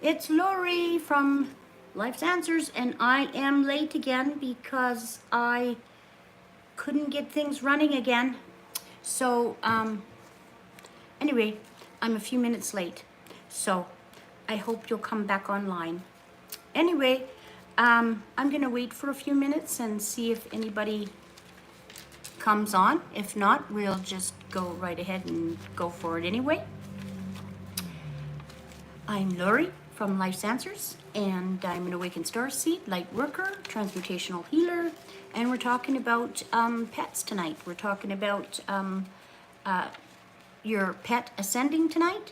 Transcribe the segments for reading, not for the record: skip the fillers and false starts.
It's Laurie from Life's Answers, and I am late again because I couldn't get things running again. So, anyway, I'm a few minutes late. So, I hope you'll come back online. Anyway, I'm going to wait for a few minutes and see if anybody comes on. If not, we'll just go right ahead and go for it anyway. I'm Laurie from Life's Answers, and I'm an Awakened Starseed, light worker, transmutational healer, and we're talking about pets tonight. We're talking about your pet ascending tonight,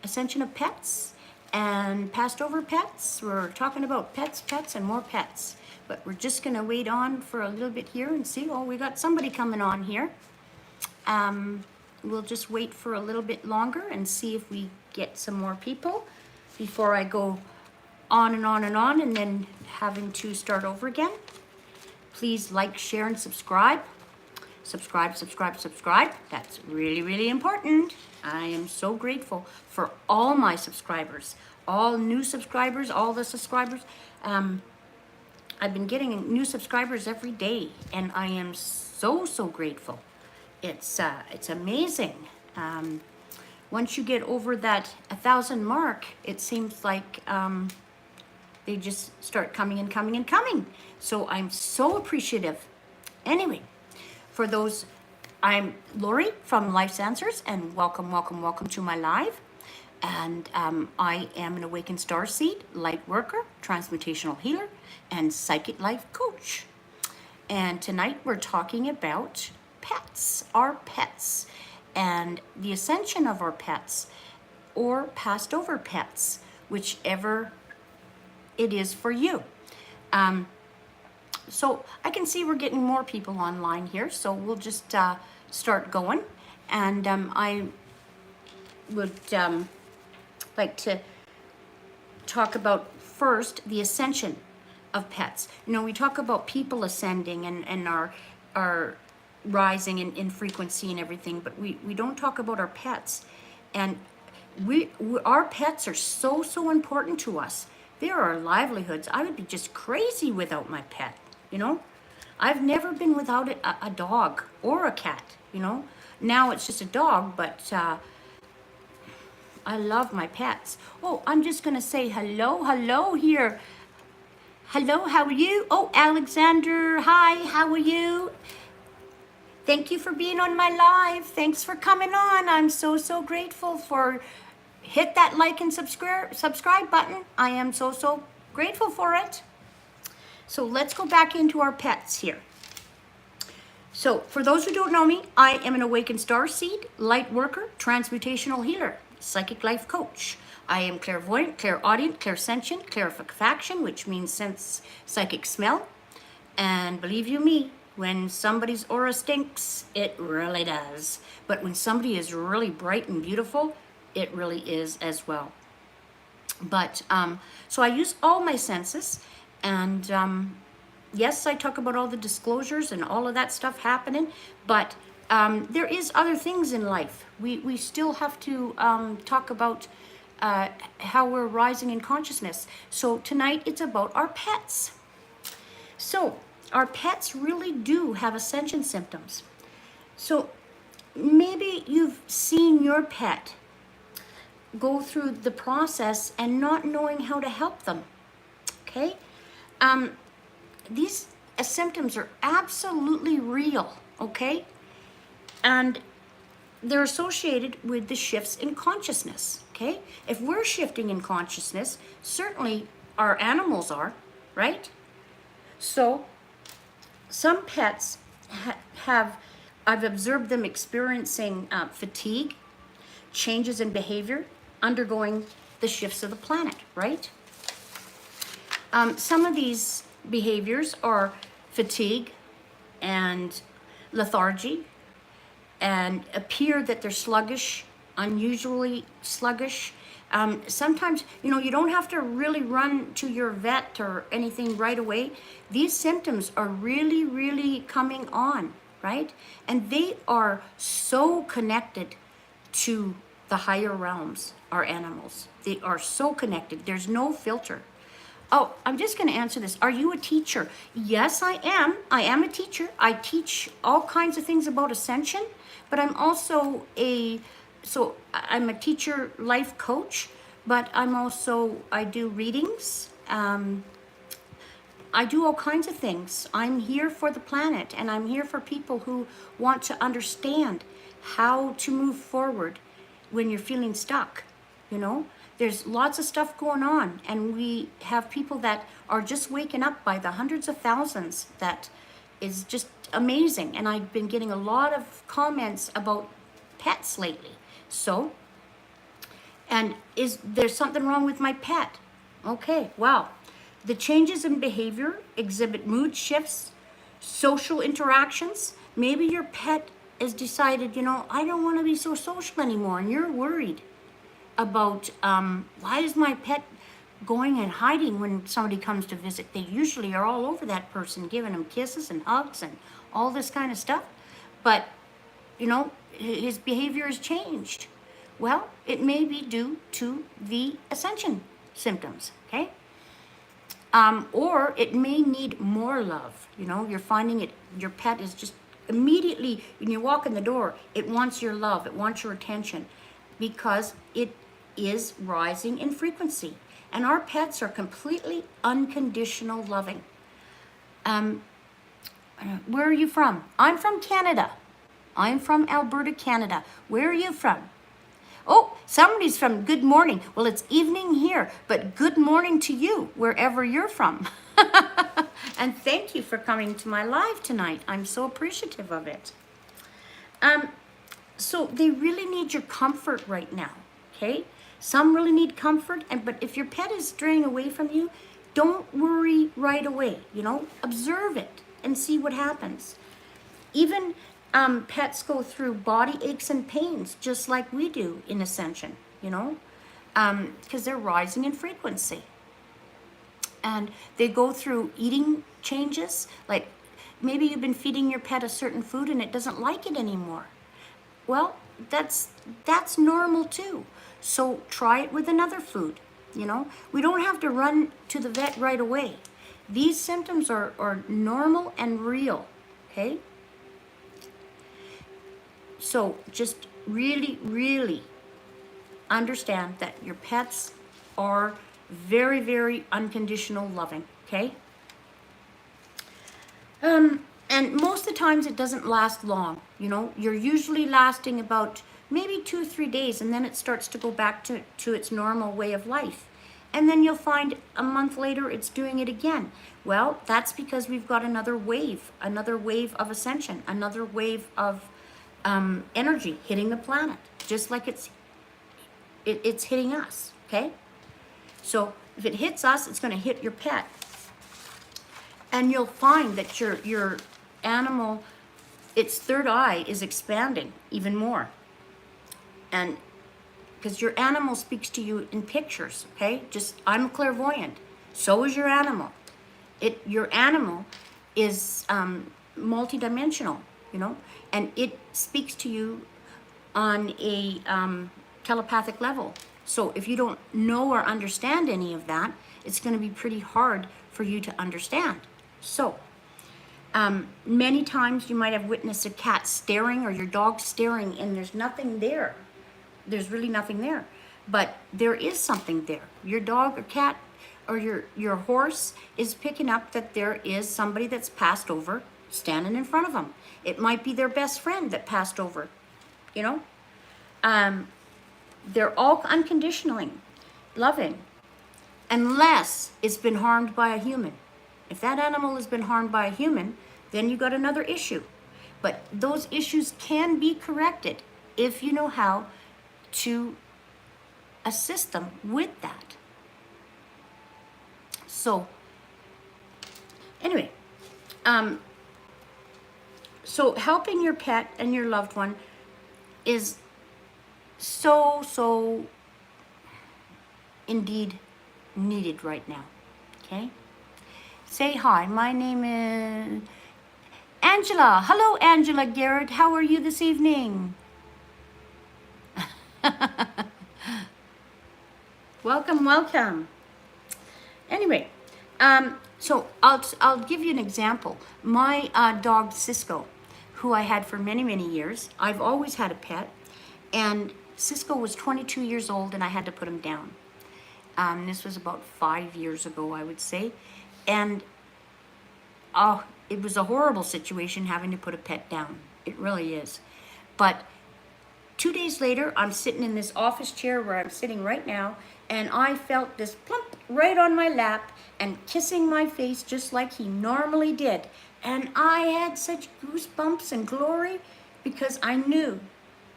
ascension of pets, and passed over pets. We're talking about pets, and more pets. But we're just going to wait on for a little bit here and see. Oh, we got somebody coming on here. We'll just wait for a little bit longer and see if we get some more people before I go on and on and on and then having to start over again. Please like, share, and subscribe. Subscribe. That's really, really important. I am so grateful for all my subscribers, all new subscribers, all the subscribers. I've been getting new subscribers every day, and I am so grateful. It's amazing. Once you get over that 1,000 mark, it seems like they just start coming and coming and coming. So I'm so appreciative. Anyway, for those, I'm Laurie from Life's Answers, and welcome to my live. And I am an Awakened Starseed, light worker, transmutational healer, and psychic life coach. And tonight we're talking about pets, our pets, and the ascension of our pets, or passed over pets, whichever it is for you. So I can see we're getting more people online here, so we'll just start going. And I would like to talk about first the ascension of pets. You know, we talk about people ascending and our rising in frequency and everything, but we don't talk about our pets. And our pets are so important to us. They're our livelihoods. I would be just crazy without my pet, you know. I've never been without a dog or a cat, you know. Now it's just a dog, but I love my pets. Oh, I'm just gonna say hello here. Hello, how are you? Oh, Alexander, hi, how are you? Thank you for being on my live. Thanks for coming on. I'm so grateful for hit that like and subscribe button. I am so grateful for it. So let's go back into our pets here. So for those who don't know me, I am an Awakened Starseed, light worker, transmutational healer, psychic life coach. I am clairvoyant, clairaudient, clairsentient, clarifaction, which means sense, psychic smell. And believe you me, when somebody's aura stinks, it really does. But when somebody is really bright and beautiful, it really is as well. But so I use all my senses, and yes, I talk about all the disclosures and all of that stuff happening, but there is other things in life. We still have to talk about how we're rising in consciousness. So tonight it's about our pets. So our pets really do have ascension symptoms. So maybe you've seen your pet go through the process and not knowing how to help them, okay? These symptoms are absolutely real, okay? And they're associated with the shifts in consciousness, okay? If we're shifting in consciousness, certainly our animals are, right? So some pets I've observed them experiencing fatigue, changes in behavior, undergoing the shifts of the planet, right? Some of these behaviors are fatigue and lethargy, and appear that they're sluggish, unusually sluggish. Sometimes, you know, you don't have to really run to your vet or anything right away. These symptoms are really coming on, right? And they are so connected to the higher realms are animals. They are so connected. There's no filter. Oh, I'm just going to answer this. Are you a teacher? Yes, I am. I am a teacher. I teach all kinds of things about ascension, but I'm also I'm a teacher life coach, but I do readings. I do all kinds of things. I'm here for the planet, and I'm here for people who want to understand how to move forward when you're feeling stuck. There's lots of stuff going on, and we have people that are just waking up by the hundreds of thousands. That is just amazing. And I've been getting a lot of comments about pets lately. And is there something wrong with my pet? Okay, well, the changes in behavior exhibit mood shifts, social interactions. Maybe your pet has decided, I don't want to be so social anymore, and you're worried about why is my pet going and hiding when somebody comes to visit. They usually are all over that person, giving them kisses and hugs and all this kind of stuff. But, his behavior has changed. Well, it may be due to the ascension symptoms, okay? Or it may need more love. You're finding your pet is just immediately, when you walk in the door, it wants your love, it wants your attention, because it is rising in frequency. And our pets are completely unconditional loving. Where are you from? I'm from Canada. I'm from Alberta, Canada. Where are you from? Oh, somebody's from good morning. Well, it's evening here, but good morning to you, wherever you're from. And thank you for coming to my live tonight. I'm so appreciative of it. So they really need your comfort right now, okay? Some really need comfort, but if your pet is straying away from you, don't worry right away, observe it and see what happens. Even pets go through body aches and pains just like we do in ascension, because they're rising in frequency. And they go through eating changes, like maybe you've been feeding your pet a certain food and it doesn't like it anymore. Well, that's normal too. So try it with another food, We don't have to run to the vet right away. These symptoms are normal and real, okay? So just really, really understand that your pets are very, very unconditional loving, okay? And most of the times it doesn't last long, You're usually lasting about maybe 2 or 3 days, and then it starts to go back to its normal way of life. And then you'll find a month later it's doing it again. Well, that's because we've got another wave of ascension, another wave of energy hitting the planet, just like it's hitting us, okay? So if it hits us, it's going to hit your pet. And you'll find that your animal, its third eye is expanding even more. And because your animal speaks to you in pictures, okay? I'm a clairvoyant. So is your animal. Your animal is multidimensional, and it speaks to you on a telepathic level. So if you don't know or understand any of that, it's going to be pretty hard for you to understand. So many times you might have witnessed a cat staring or your dog staring, and there's nothing there. There's really nothing there, but there is something there. Your dog or cat or your horse is picking up that there is somebody that's passed over standing in front of them. It might be their best friend that passed over, They're all unconditionally loving, unless it's been harmed by a human. If that animal has been harmed by a human, then you got another issue. But those issues can be corrected if you know how to assist them with that. So anyway, so helping your pet and your loved one is so indeed needed right now, okay? Say hi. My name is Angela. Hello, Angela Garrett. How are you this evening? Welcome, welcome. Anyway, so I'll give you an example. My dog Cisco, who I had for many, many years. I've always had a pet, and Cisco was 22 years old, and I had to put him down. This was about 5 years ago, I would say, and oh, it was a horrible situation having to put a pet down. It really is. But 2 days later, I'm sitting in this office chair where I'm sitting right now, and I felt this plump right on my lap and kissing my face just like he normally did. And I had such goosebumps and glory because I knew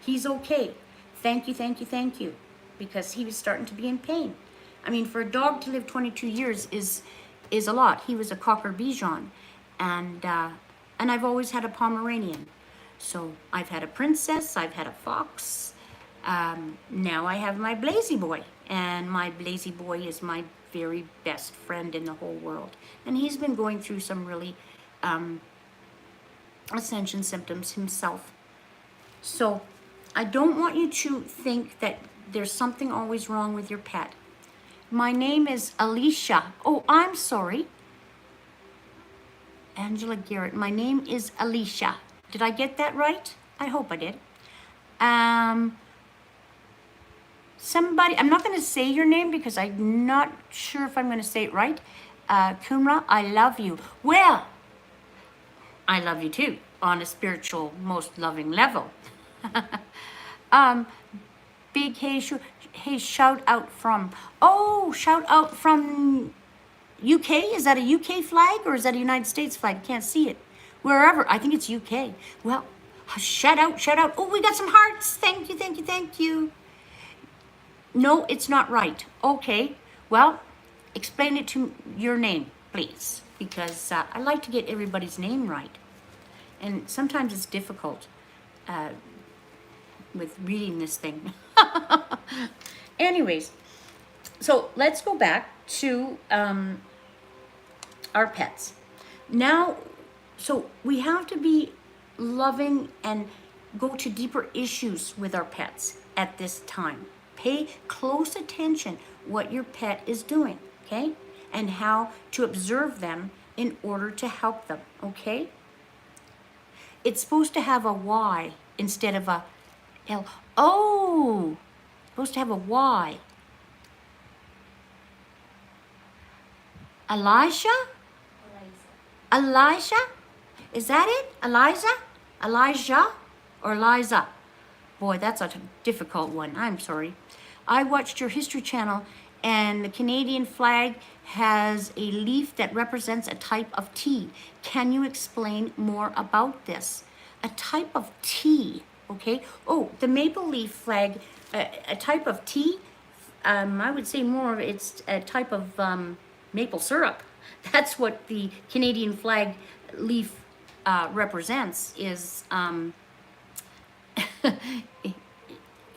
he's okay. Thank you, thank you, thank you. Because he was starting to be in pain. I mean, for a dog to live 22 years is a lot. He was a Cocker Bichon, and I've always had a Pomeranian. So I've had a princess, I've had a fox. Now I have my Blazy Boy, and my Blazy Boy is my very best friend in the whole world. And he's been going through some really ascension symptoms himself. So I don't want you to think that there's something always wrong with your pet. My name is Alicia. Oh, I'm sorry. Angela Garrett. My name is Alicia. Did I get that right? I hope I did. Somebody, I'm not going to say your name because I'm not sure if I'm going to say it right. Kumra, I love you. Well, I love you too, on a spiritual, most loving level. Big hey, shout out from, shout out from UK. Is that a UK flag or is that a United States flag? Can't see it. Wherever, I think it's UK. Well, shout out, shout out. Oh, we got some hearts. Thank you, thank you, thank you. No, it's not right. Okay, well, explain it to your name, please, because I like to get everybody's name right. And sometimes it's difficult with reading this thing. Anyways, so let's go back to our pets. Now, so we have to be loving and go to deeper issues with our pets at this time. Pay close attention what your pet is doing, okay? And how to observe them in order to help them, okay? It's supposed to have a Y instead of a L. Oh, supposed to have a Y. Elijah? Elijah? Is that it? Eliza? Elijah? Or Eliza? Boy, that's a difficult one. I'm sorry. I watched your History Channel, and the Canadian flag has a leaf that represents a type of tea. Can you explain more about this? A type of tea, okay? Oh, the maple leaf flag, a type of tea, I would say more of it's a type of maple syrup. That's what the Canadian flag leaf represents, is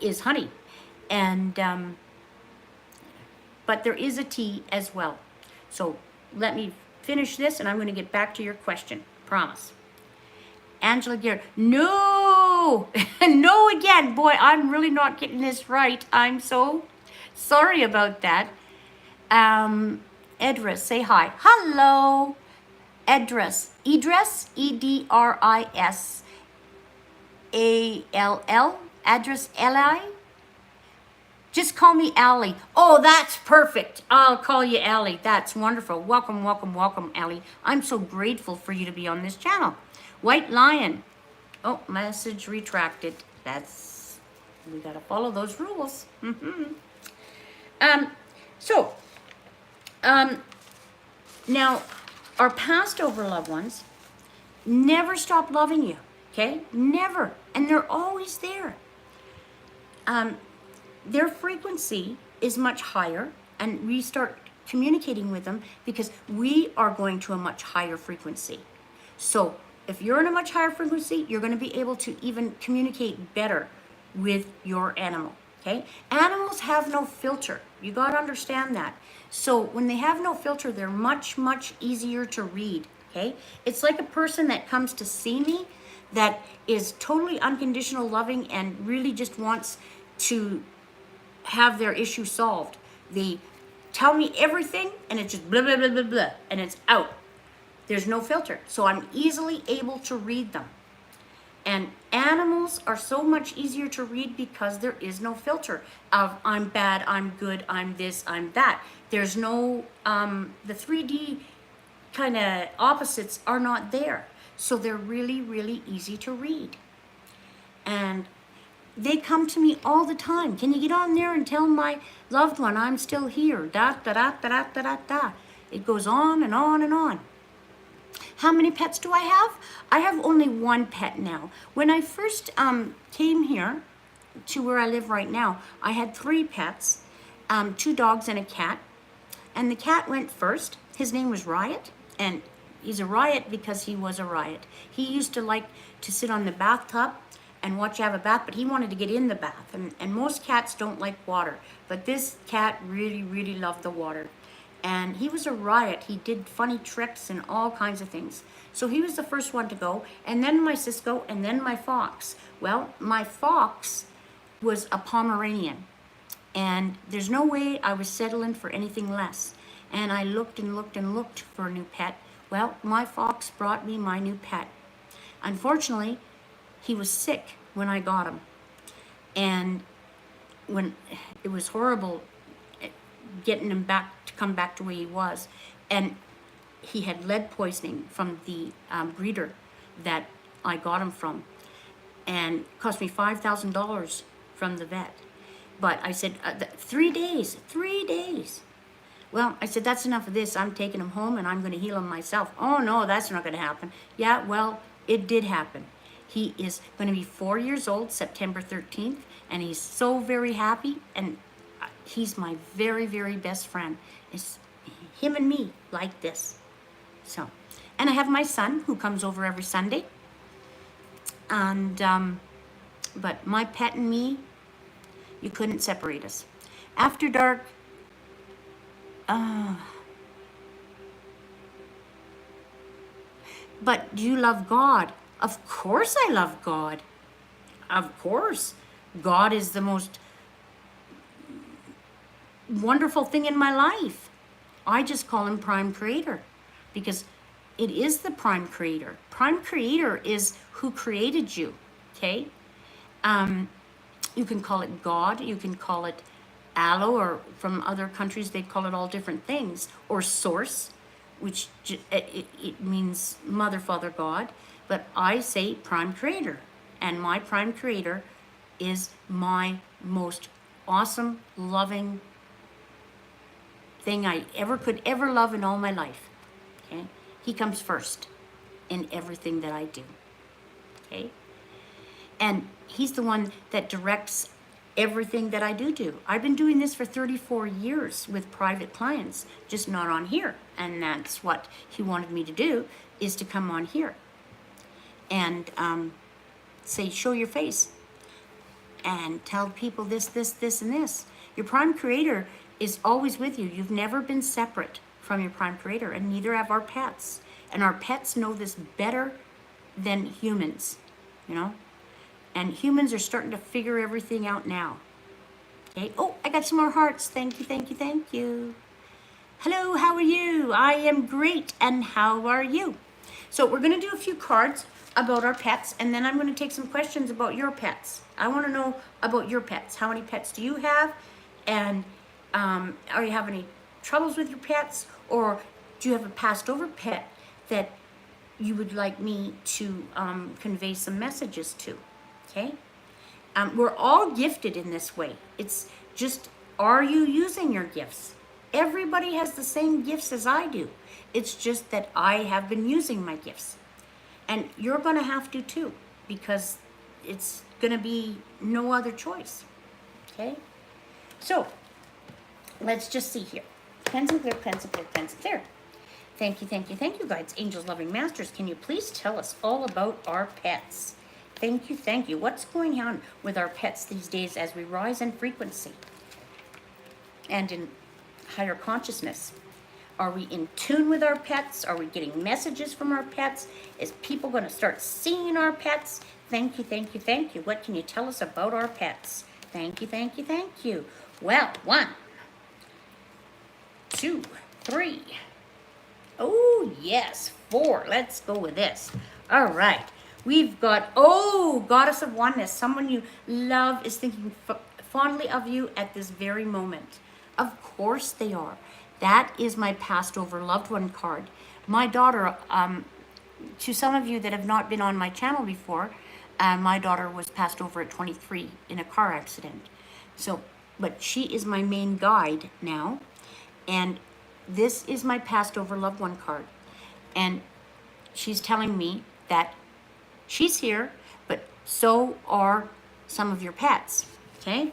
is honey. And but there is a tea as well. So let me finish this and I'm going to get back to your question. Promise. Angela Garrett. No! No again. Boy, I'm really not getting this right. I'm so sorry about that. Edris, say hi. Hello. Edris. Idris. Edris. All. Address Li. Just call me Allie. Oh, that's perfect. I'll call you Allie. That's wonderful. Welcome, welcome, welcome, Allie. I'm so grateful for you to be on this channel. White Lion. Oh, message retracted. We gotta follow those rules. Now, our passed over loved ones never stop loving you, okay? Never. And they're always there. Their frequency is much higher, and we start communicating with them because we are going to a much higher frequency. So if you're in a much higher frequency, you're going to be able to even communicate better with your animal, okay? Animals have no filter. You got to understand that. So when they have no filter, they're much, much easier to read, okay? It's like a person that comes to see me that is totally unconditional loving and really just wants to have their issue solved. They tell me everything and it's just blah, blah, blah, blah, blah, and it's out. There's no filter. So I'm easily able to read them. And animals are so much easier to read because there is no filter of I'm bad, I'm good, I'm this, I'm that. There's no, the 3D kind of opposites are not there. So they're really, really easy to read. And they come to me all the time. Can you get on there and tell my loved one I'm still here? Da, da, da, da, da, da, da, da. It goes on and on and on. How many pets do I have? I have only one pet now. When I first came here to where I live right now, I had 3 pets, 2 dogs and a cat. And the cat went first. His name was Riot, and he's a riot because he was a riot. He used to like to sit on the bathtub and watch you have a bath, but he wanted to get in the bath. And most cats don't like water, but this cat really, really loved the water. And he was a riot. He did funny tricks and all kinds of things. So he was the first one to go, and then my Cisco, and then my Fox. Well, my Fox was a Pomeranian, and there's no way I was settling for anything less. And I looked and looked and looked for a new pet. Well, my Fox brought me my new pet. Unfortunately, he was sick when I got him. And when it was horrible getting him back to come back to where he was. And he had lead poisoning from the breeder that I got him from. And it cost me $5,000 from the vet. But I said, 3 days, 3 days. Well, I said, that's enough of this. I'm taking him home and I'm going to heal him myself. Oh, no, that's not going to happen. Yeah, well, it did happen. He is going to be 4 years old, September 13th, and he's so very happy, and he's my very, very best friend. It's him and me like this. So, and I have my son who comes over every Sunday. And, but my pet and me, you couldn't separate us. After dark, but do you love God? Of course I love God. Of course. God is the most wonderful thing in my life. I just call him Prime Creator because it is the Prime Creator. Prime Creator is who created you, okay? You can call it God, you can call it Allah, or from other countries they call it all different things, or Source, which it means Mother, Father, God, but I say Prime Creator, and my Prime Creator is my most awesome, loving thing I could ever love in all my life, okay? He comes first in everything that I do, okay? And he's the one that directs everything that I do. I've been doing this for 34 years with private clients, just not on here. And that's what he wanted me to do, is to come on here and say, show your face and tell people this, this, this, and this. Your Prime Creator is always with you. You've never been separate from your Prime Creator, and neither have our pets. And our pets know this better than humans, you know? And humans are starting to figure everything out now. Okay. Oh, I got some more hearts. Thank you, thank you, thank you. Hello, how are you? I am great, and how are you? So we're going to do a few cards about our pets, and then I'm going to take some questions about your pets. I want to know about your pets. How many pets do you have? And are you having any troubles with your pets? Or do you have a passed over pet that you would like me to convey some messages to? Okay? We're all gifted in this way. It's just, are you using your gifts? Everybody has the same gifts as I do. It's just that I have been using my gifts. And you're going to have to too, because it's going to be no other choice. Okay? So, let's just see here. Pencil clear, pencil clear, pencil clear. Thank you, thank you, thank you, guides, angels, loving masters. Can you please tell us all about our pets? Thank you, thank you. What's going on with our pets these days as we rise in frequency and in higher consciousness? Are we in tune with our pets? Are we getting messages from our pets? Is people going to start seeing our pets? Thank you, thank you, thank you. What can you tell us about our pets? Thank you, thank you, thank you. Well, 1, 2, 3. Oh, yes, 4. Let's go with this. All right. We've got, Goddess of Oneness. Someone you love is thinking fondly of you at this very moment. Of course they are. That is my passed over loved one card. My daughter, to some of you that have not been on my channel before, my daughter was passed over at 23 in a car accident. So, but she is my main guide now. And this is my passed over loved one card. And she's telling me that she's here, but so are some of your pets, okay?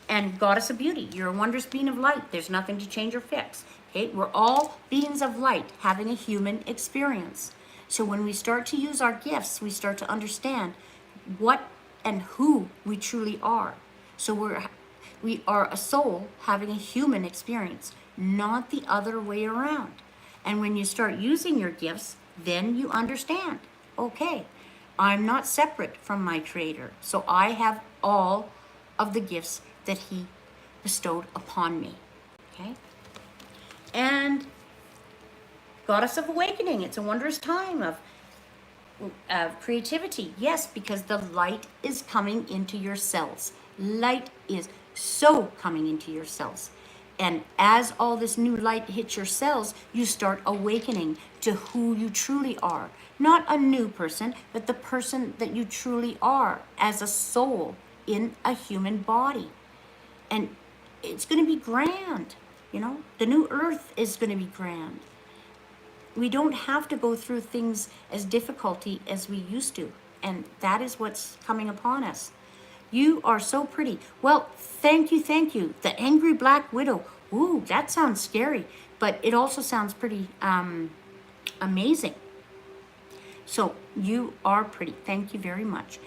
And Goddess of Beauty, you're a wondrous being of light. There's nothing to change or fix, okay? We're all beings of light having a human experience. So when we start to use our gifts, we start to understand what and who we truly are. So we are a soul having a human experience, not the other way around. And when you start using your gifts, then you understand, okay, I'm not separate from my Creator. So I have all of the gifts that He bestowed upon me, okay? And Goddess of Awakening, it's a wondrous time of creativity. Yes, because the light is coming into your cells. Light is so coming into your cells. And as all this new light hits your cells, you start awakening to who you truly are. Not a new person, but the person that you truly are as a soul in a human body. And it's going to be grand, you know? The new earth is going to be grand. We don't have to go through things as difficulty as we used to. And that is what's coming upon us. You are so pretty. Well, thank you, thank you. The Angry Black Widow. Ooh, that sounds scary. But it also sounds pretty amazing. So you are pretty. Thank you very much.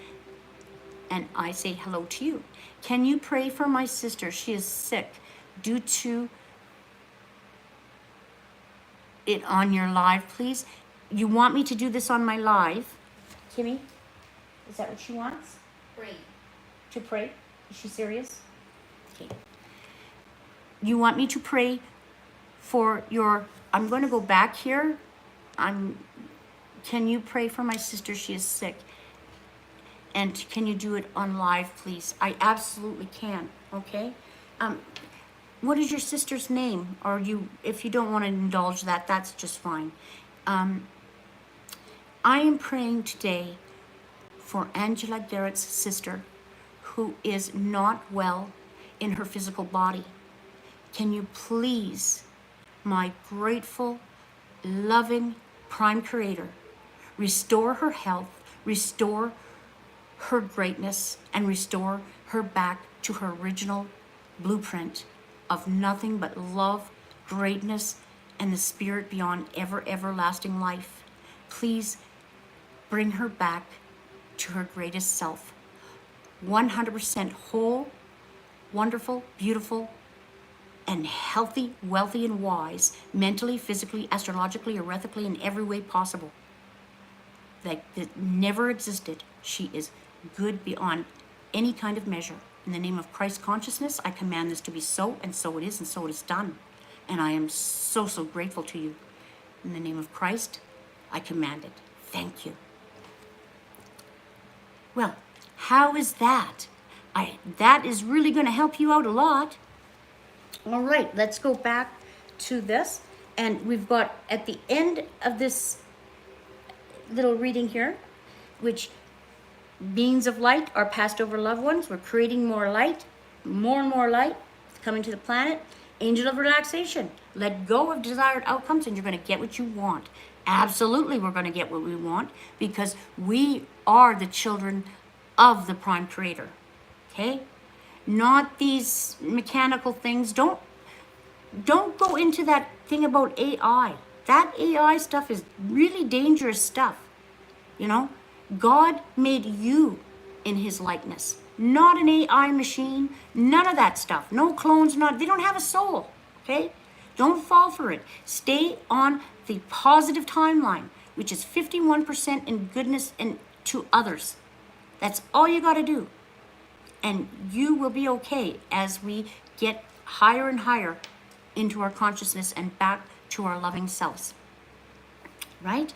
And I say hello to you. Can you pray for my sister? She is sick due to it on your live, please. You want me to do this on my live? Kimmy, is that what she wants? Pray. To pray? Is she serious? Okay. You want me to pray for your, I'm going to go back here. Can you pray for my sister? She is sick. And can you do it on live, please? I absolutely can, okay? What is your sister's name? Or if you don't want to indulge that, that's just fine. I am praying today for Angela Garrett's sister, who is not well in her physical body. Can you please, my grateful, loving Prime Creator, restore her health, restore her greatness, and restore her back to her original blueprint of nothing but love, greatness, and the spirit beyond everlasting life. Please bring her back to her greatest self. 100% whole, wonderful, beautiful, and healthy, wealthy, and wise, mentally, physically, astrologically, arithmetically, in every way possible. Like that never existed. She is good beyond any kind of measure. In the name of Christ consciousness, I command this to be so, and so it is, and so it is done. And I am so, so grateful to you. In the name of Christ, I command it. Thank you. Well, how is that? That is really going to help you out a lot. All right, let's go back to this. And we've got, at the end of this little reading here, which beings of light are passed over loved ones. We're creating more light, more and more light coming to the planet. Angel of relaxation. Let go of desired outcomes and you're going to get what you want. Absolutely, we're going to get what we want because we are the children of the Prime Creator. Okay? Not these mechanical things. Don't go into that thing about AI. That AI stuff is really dangerous stuff. You know? God made you in His likeness, not an AI machine, none of that stuff. No clones, they don't have a soul, okay? Don't fall for it. Stay on the positive timeline, which is 51% in goodness and to others. That's all you got to do. And you will be okay as we get higher and higher into our consciousness and back to our loving selves. Right?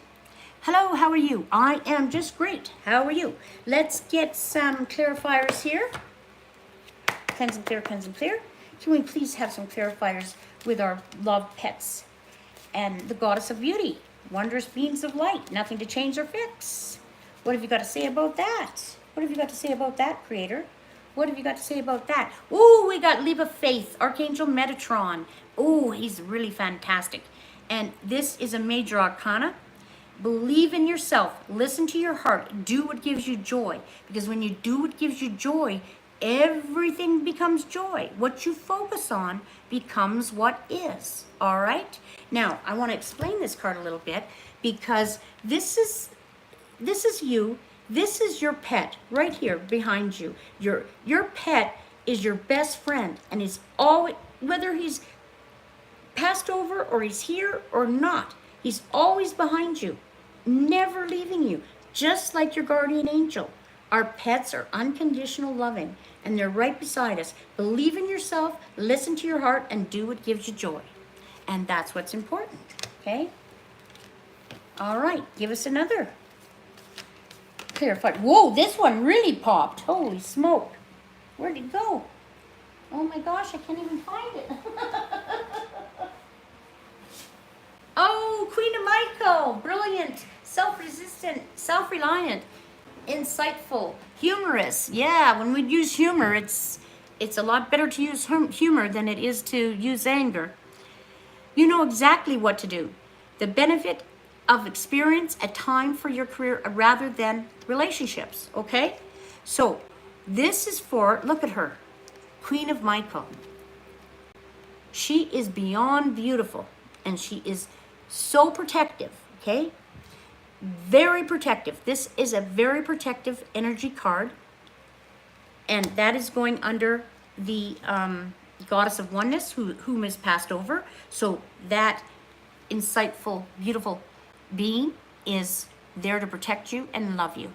Hello, how are you? I am just great. How are you? Let's get some clarifiers here. Cleanse and clear, cleanse and clear. Can we please have some clarifiers with our love pets and the goddess of beauty? Wondrous beings of light, nothing to change or fix. What have you got to say about that? What have you got to say about that, Creator? What have you got to say about that? Ooh, we got Leap of Faith, Archangel Metatron. Ooh, he's really fantastic. And this is a major arcana. Believe in yourself. Listen to your heart. Do what gives you joy. Because when you do what gives you joy, everything becomes joy. What you focus on becomes what is. All right? Now, I want to explain this card a little bit because this is you. This is your pet right here behind you. Your pet is your best friend, and he's always, whether he's passed over or he's here or not, he's always behind you, never leaving you, just like your guardian angel. Our pets are unconditional loving, and they're right beside us. Believe in yourself, listen to your heart, and do what gives you joy. And that's what's important, okay? All right, give us another clarified. Whoa, this one really popped. Holy smoke. Where'd it go? Oh my gosh, I can't even find it. Oh, Queen of Michael. Brilliant, self-resistant, self-reliant, insightful, humorous. Yeah, when we use humor, it's a lot better to use humor than it is to use anger. You know exactly what to do. The benefit of experience, a time for your career rather than relationships, okay? So this is for, look at her, Queen of Michael. She is beyond beautiful, and she is so protective, okay? Very protective. This is a very protective energy card, and that is going under the goddess of oneness, whom is passed over. So that insightful, beautiful being is there to protect you and love you.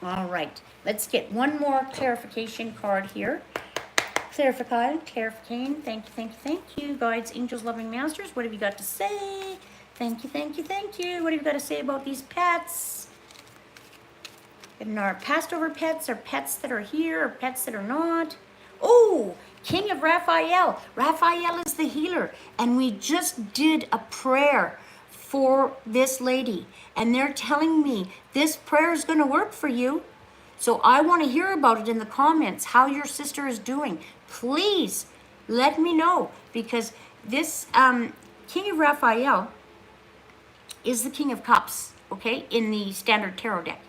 All right, let's get one more clarification card here. Clarification, thank you, thank you, thank you. Guides, angels, loving masters, what have you got to say? Thank you, thank you, thank you. What have you got to say about these pets? And our passed over pets, or pets that are here, or pets that are not. Oh, King of Raphael. Raphael is the healer. And we just did a prayer for this lady. And they're telling me this prayer is going to work for you. So I want to hear about it in the comments, how your sister is doing. Please let me know, because this King of Raphael is the King of Cups, okay, in the standard tarot deck.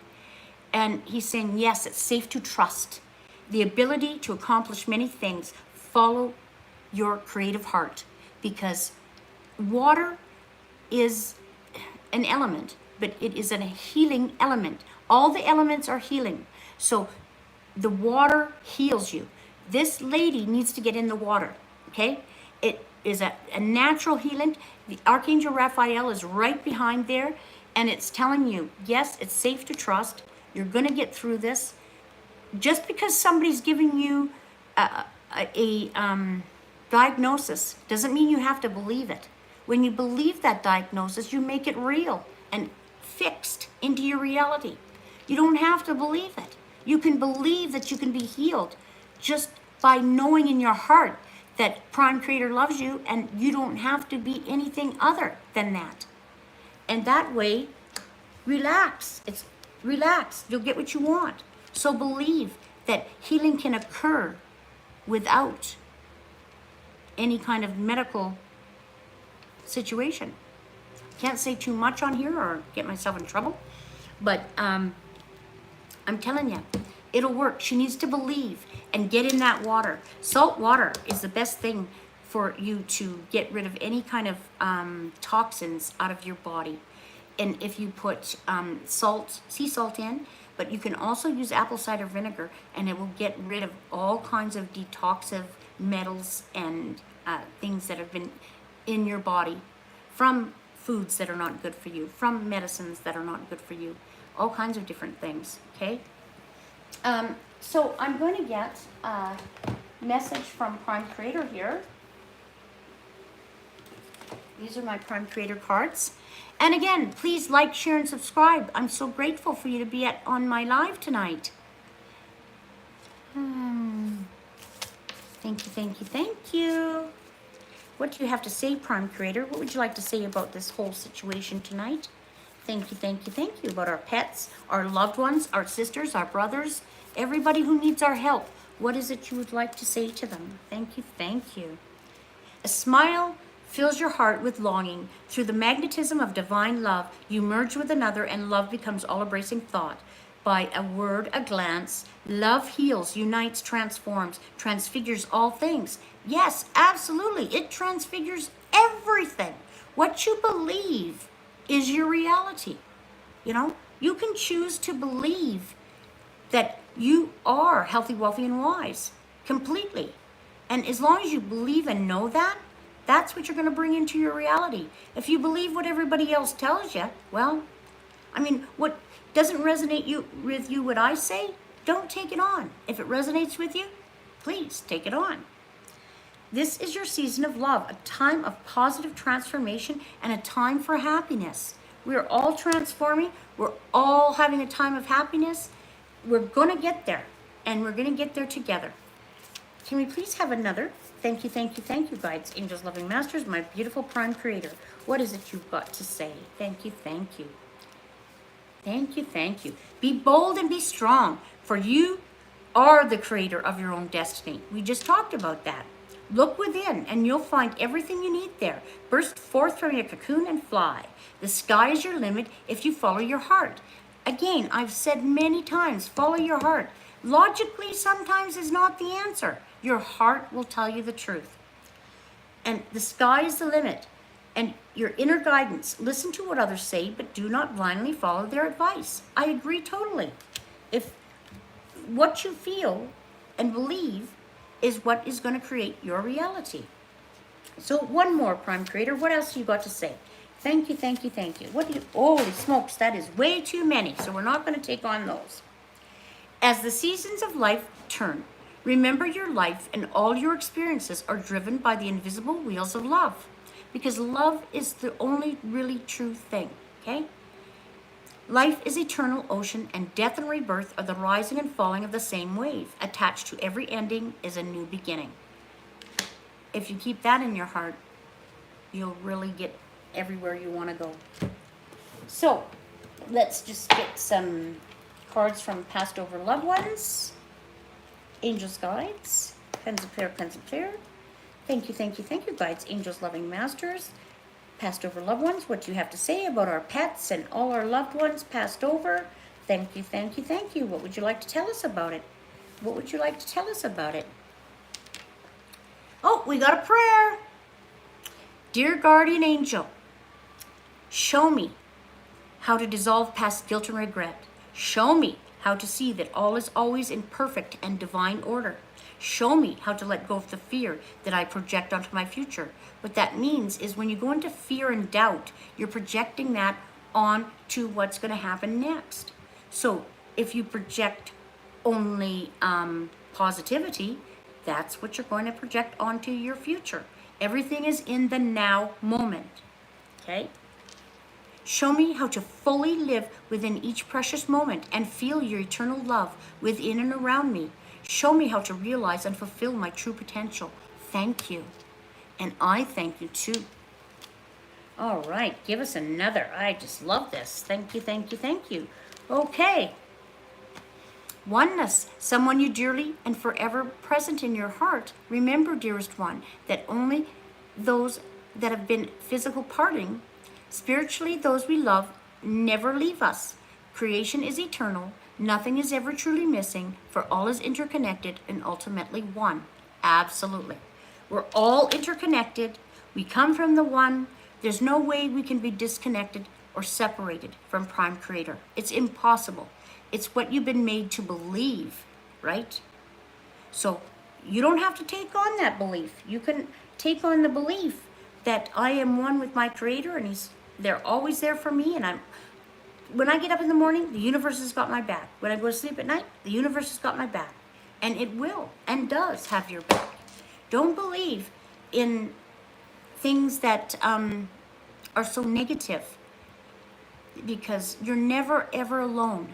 And he's saying, yes, it's safe to trust. The ability to accomplish many things. Follow your creative heart, because water is an element, but it is a healing element. All the elements are healing. So the water heals you. This lady needs to get in the water, okay? It is a natural healing. The Archangel Raphael is right behind there, and it's telling you, yes, it's safe to trust. You're going to get through this. Just because somebody's giving you a diagnosis doesn't mean you have to believe it. When you believe that diagnosis, you make it real and fixed into your reality. You don't have to believe it. You can believe that you can be healed just by knowing in your heart that Prime Creator loves you, and you don't have to be anything other than that. And that way, relax. It's relax. You'll get what you want. So believe that healing can occur without any kind of medical situation. Can't say too much on here or get myself in trouble, but I'm telling you, it'll work. She needs to believe and get in that water. Salt water is the best thing for you to get rid of any kind of toxins out of your body. And if you put sea salt in, but you can also use apple cider vinegar, and it will get rid of all kinds of detoxive metals and things that have been in your body from foods that are not good for you, from medicines that are not good for you, all kinds of different things, okay? So I'm going to get a message from Prime Creator here. These are my Prime Creator cards. And again, please like, share, and subscribe. I'm so grateful for you to be on my live tonight. Thank you, thank you, thank you. What do you have to say, Prime Creator? What would you like to say about this whole situation tonight? Thank you, thank you, thank you. About our pets, our loved ones, our sisters, our brothers, everybody who needs our help. What is it you would like to say to them? Thank you, thank you. A smile fills your heart with longing. Through the magnetism of divine love, you merge with another and love becomes all-embracing thought. By a word, a glance, love heals, unites, transforms, transfigures all things. Yes, absolutely. It transfigures everything. What you believe is your reality. You know, you can choose to believe that you are healthy, wealthy, and wise completely. And as long as you believe and know that, that's what you're going to bring into your reality. If you believe what everybody else tells you, well, I mean, what doesn't resonate with you, what I say, don't take it on. If it resonates with you, please take it on. This is your season of love, a time of positive transformation and a time for happiness. We're all transforming. We're all having a time of happiness. We're going to get there, and we're going to get there together. Can we please have another? Thank you, thank you, thank you, guides, angels, loving masters, my beautiful Prime Creator. What is it you've got to say? Thank you, thank you. Thank you, thank you. Be bold and be strong, for you are the creator of your own destiny. We just talked about that. Look within and you'll find everything you need there. Burst forth from your cocoon and fly. The sky is your limit if you follow your heart. Again, I've said many times, follow your heart. Logically, sometimes is not the answer. Your heart will tell you the truth. And the sky is the limit. And your inner guidance. Listen to what others say, but do not blindly follow their advice. I agree totally. If what you feel and believe is what is going to create your reality. So one more, Prime Creator. What else you got to say? Thank you, thank you, thank you. What do you, holy smokes, that is way too many. So we're not going to take on those. As the seasons of life turn, remember your life and all your experiences are driven by the invisible wheels of love. Because love is the only really true thing, okay? Life is eternal ocean, and death and rebirth are the rising and falling of the same wave. Attached to every ending is a new beginning. If you keep that in your heart, you'll really get everywhere you want to go. So, let's just get some cards from past over loved ones. Angels, guides, pens of prayer, pens of prayer. Thank you, thank you, thank you, guides, angels, loving masters, passed over loved ones. What do you have to say about our pets and all our loved ones passed over? Thank you, thank you, thank you. What would you like to tell us about it? What would you like to tell us about it? Oh, we got a prayer. Dear guardian angel, show me how to dissolve past guilt and regret. Show me how to see that all is always in perfect and divine order. Show me how to let go of the fear that I project onto my future. What that means is when you go into fear and doubt, you're projecting that onto what's going to happen next. So if you project only positivity, that's what you're going to project onto your future. Everything is in the now moment, okay? Show me how to fully live within each precious moment and feel your eternal love within and around me. Show me how to realize and fulfill my true potential. Thank you. And I thank you too. All right, give us another. I just love this. Thank you, thank you, thank you. Okay. Oneness, someone you dearly and forever present in your heart. Remember, dearest one, that only those that have been physical parting, spiritually those we love, never leave us. Creation is eternal. Nothing is ever truly missing, for all is interconnected and ultimately one. Absolutely. We're all interconnected. We come from the one. There's no way we can be disconnected or separated from Prime Creator. It's impossible. It's what you've been made to believe, right? So you don't have to take on that belief. You can take on the belief that I am one with my Creator and they're always there for me, and when I get up in the morning, the universe has got my back. When I go to sleep at night, the universe has got my back. And it will and does have your back. Don't believe in things that are so negative, because you're never ever alone.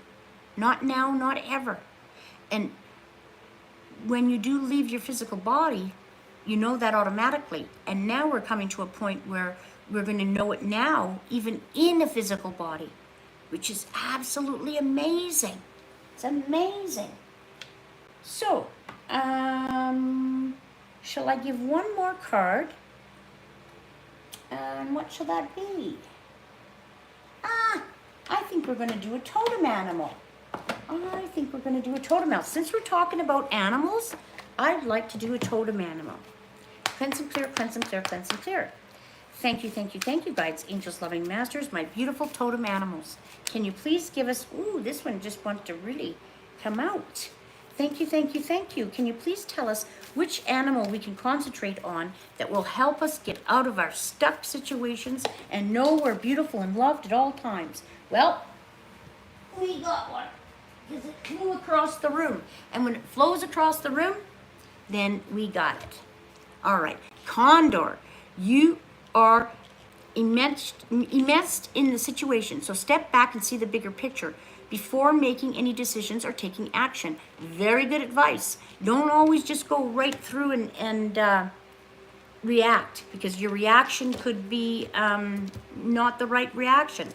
Not now, not ever. And when you do leave your physical body, you know that automatically. And now we're coming to a point where we're going to know it now, even in a physical body, which is absolutely amazing. It's amazing. So, shall I give one more card? And what shall that be? I think we're going to do a totem animal. I think we're going to do a totem animal. Since we're talking about animals, I'd like to do a totem animal. Cleanse and clear, cleanse and clear, cleanse and clear. Thank you, thank you, thank you, guides, angels, loving masters, my beautiful totem animals. Can you please give us, ooh, this one just wants to really come out. Thank you, thank you, thank you. Can you please tell us which animal we can concentrate on that will help us get out of our stuck situations and know we're beautiful and loved at all times? Well, we got one, because it flew across the room. And when it flows across the room, then we got it. All right, Condor, you are immersed in the situation. So step back and see the bigger picture before making any decisions or taking action. Very good advice. Don't always just go right through and react, because your reaction could be not the right reaction.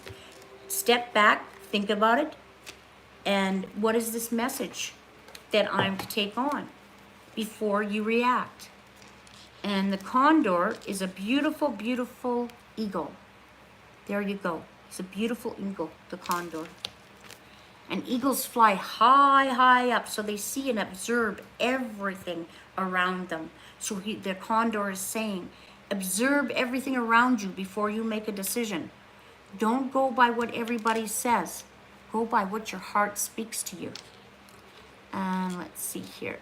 Step back, think about it, and what is this message that I'm to take on before you react? And the condor is a beautiful, beautiful eagle. There you go. It's a beautiful eagle, the condor. And eagles fly high, high up, so they see and observe everything around them. So the condor is saying, observe everything around you before you make a decision. Don't go by what everybody says. Go by what your heart speaks to you. And let's see here.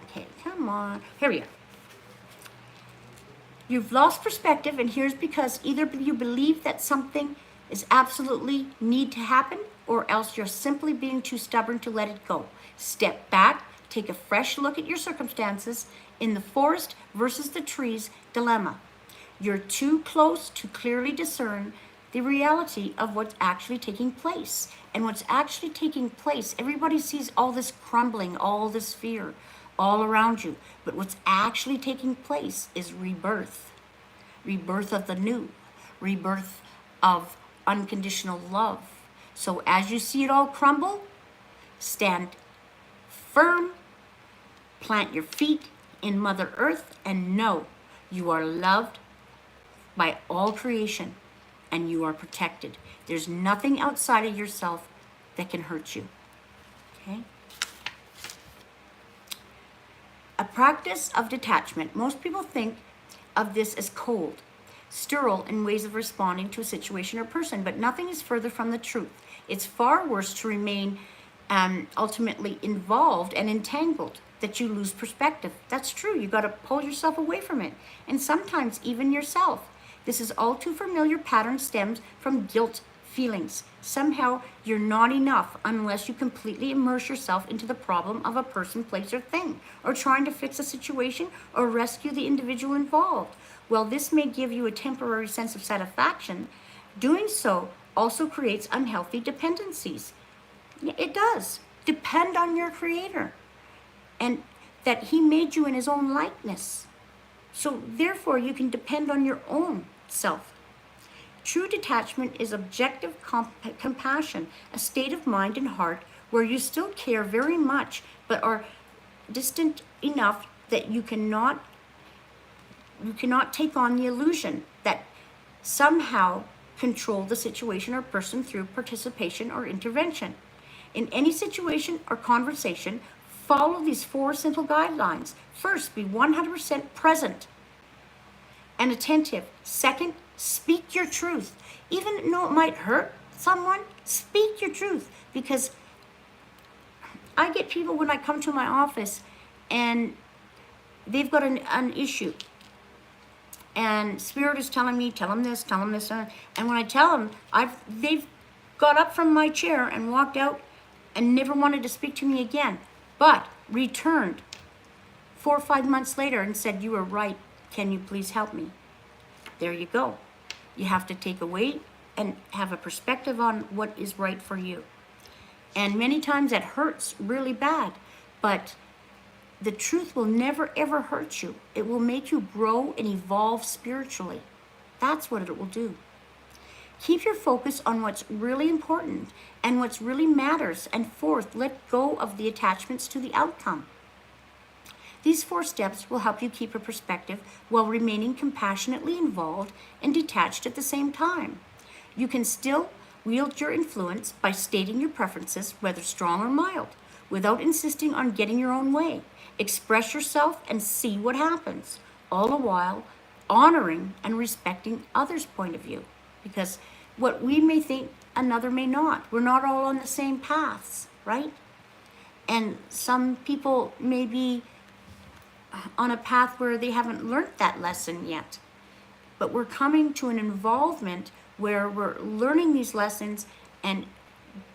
Okay, come on. Here we are. You've lost perspective, and here's because either you believe that something is absolutely need to happen, or else you're simply being too stubborn to let it go. Step back, take a fresh look at your circumstances in the forest versus the trees dilemma. You're too close to clearly discern the reality of what's actually taking place. And what's actually taking place, everybody sees all this crumbling, all this fear all around you. But what's actually taking place is rebirth. Rebirth of the new. Rebirth of unconditional love. So as you see it all crumble, stand firm, plant your feet in Mother Earth, and know you are loved by all creation and you are protected. There's nothing outside of yourself that can hurt you. Okay? A practice of detachment. Most people think of this as cold, sterile in ways of responding to a situation or person, but nothing is further from the truth. It's far worse to remain ultimately involved and entangled, that you lose perspective. That's true. You got to pull yourself away from it, and sometimes even yourself. This is all too familiar pattern stems from guilt feelings. Somehow you're not enough unless you completely immerse yourself into the problem of a person, place, or thing, or trying to fix a situation or rescue the individual involved. While this may give you a temporary sense of satisfaction, doing so also creates unhealthy dependencies. It does. Depend on your Creator, and that He made you in His own likeness. So therefore you can depend on your own self. True detachment is objective compassion, a state of mind and heart where you still care very much, but are distant enough that you cannot take on the illusion that somehow control the situation or person through participation or intervention. In any situation or conversation, follow these 4 simple guidelines. First, be 100% present and attentive. Second, speak your truth. Even though it might hurt someone, speak your truth. Because I get people when I come to my office and they've got an issue. and Spirit is telling me, tell them this, and when I tell them, they've got up from my chair and walked out and never wanted to speak to me again, but returned 4 or 5 months later and said, you were right, can you please help me? There you go. You have to take away and have a perspective on what is right for you. And many times that hurts really bad, but the truth will never ever hurt you. It will make you grow and evolve spiritually. That's what it will do. Keep your focus on what's really important and what's really matters, and fourth, let go of the attachments to the outcome. These 4 steps will help you keep a perspective while remaining compassionately involved and detached at the same time. You can still wield your influence by stating your preferences, whether strong or mild, without insisting on getting your own way. Express yourself and see what happens, all the while honoring and respecting others' point of view. Because what we may think, another may not. We're not all on the same paths, right? And some people may be on a path where they haven't learned that lesson yet. But we're coming to an involvement where we're learning these lessons and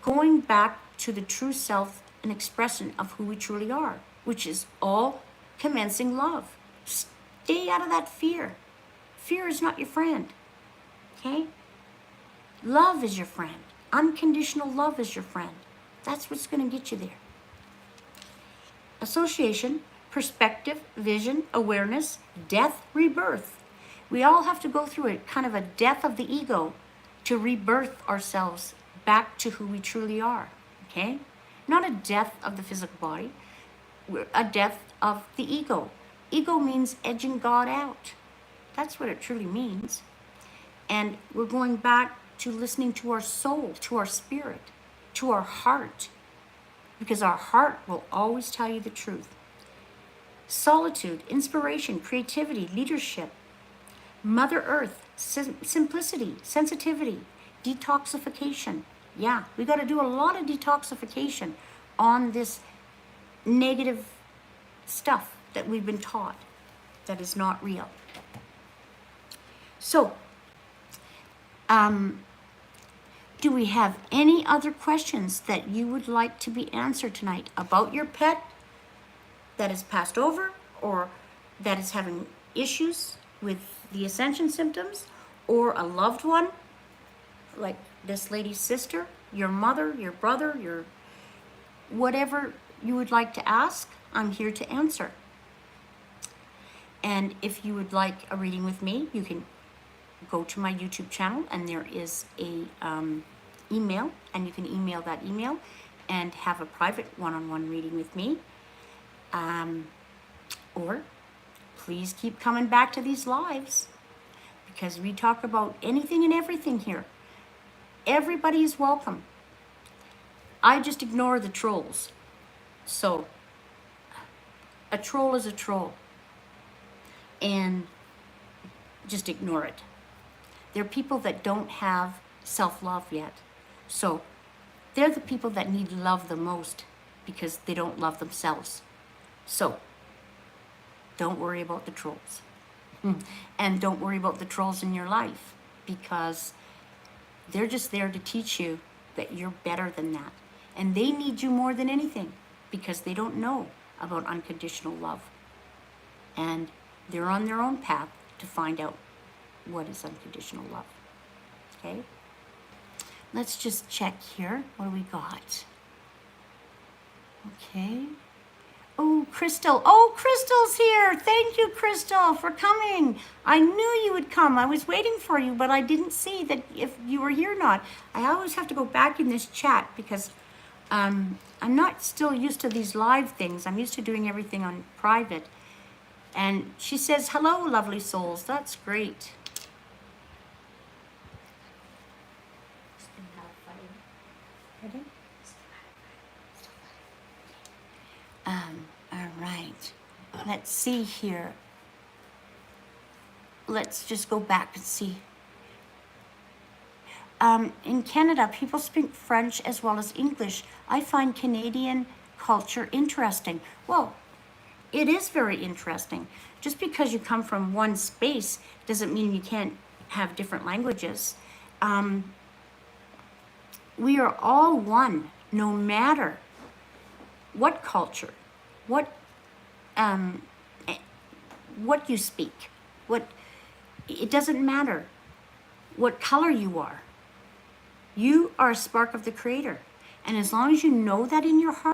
going back to the true self and expression of who we truly are, which is all commencing love. Stay out of that fear. Fear is not your friend, okay? Love is your friend. Unconditional love is your friend. That's what's going to get you there. Association, perspective, vision, awareness, death, rebirth. We all have to go through it, kind of a death of the ego to rebirth ourselves back to who we truly are, okay? Not a death of the physical body, a death of the ego. Ego means edging God out. That's what it truly means. And we're going back to listening to our soul, to our spirit, to our heart, because our heart will always tell you the truth. Solitude, inspiration, creativity, leadership, Mother Earth, simplicity, sensitivity, detoxification. Yeah, we got to do a lot of detoxification on this negative stuff that we've been taught that is not real. So, do we have any other questions that you would like to be answered tonight about your pet that is passed over or that is having issues with the ascension symptoms, or a loved one like this lady's sister, your mother, your brother, your whatever you would like to ask? I'm here to answer. And if you would like a reading with me, you can go to my YouTube channel, and there is a email, and you can email that email and have a private one-on-one reading with me. Or please keep coming back to these lives, because we talk about anything and everything here. Everybody is welcome. I just ignore the trolls. So a troll is a troll, and just ignore it. They're people that don't have self-love yet. So they're the people that need love the most because they don't love themselves. So don't worry about the trolls. And don't worry about the trolls in your life, because they're just there to teach you that you're better than that. And they need you more than anything, because they don't know about unconditional love. And they're on their own path to find out what is unconditional love. Okay? Let's just check here. What do we got? Okay. Oh, Crystal. Oh, Crystal's here. Thank you, Crystal, for coming. I knew you would come. I was waiting for you, but I didn't see that if you were here or not. I always have to go back in this chat because I'm not still used to these live things. I'm used to doing everything on private. And she says, hello, lovely souls. That's great. Ready? All right. Let's see here. Let's just go back and see. In Canada, people speak French as well as English. I find Canadian culture interesting. Well, It is very interesting. Just because you come from one space doesn't mean you can't have different languages. We are all one, no matter what culture, what what you speak, it doesn't matter what color you are. You are a spark of the Creator. And as long as you know that in your heart,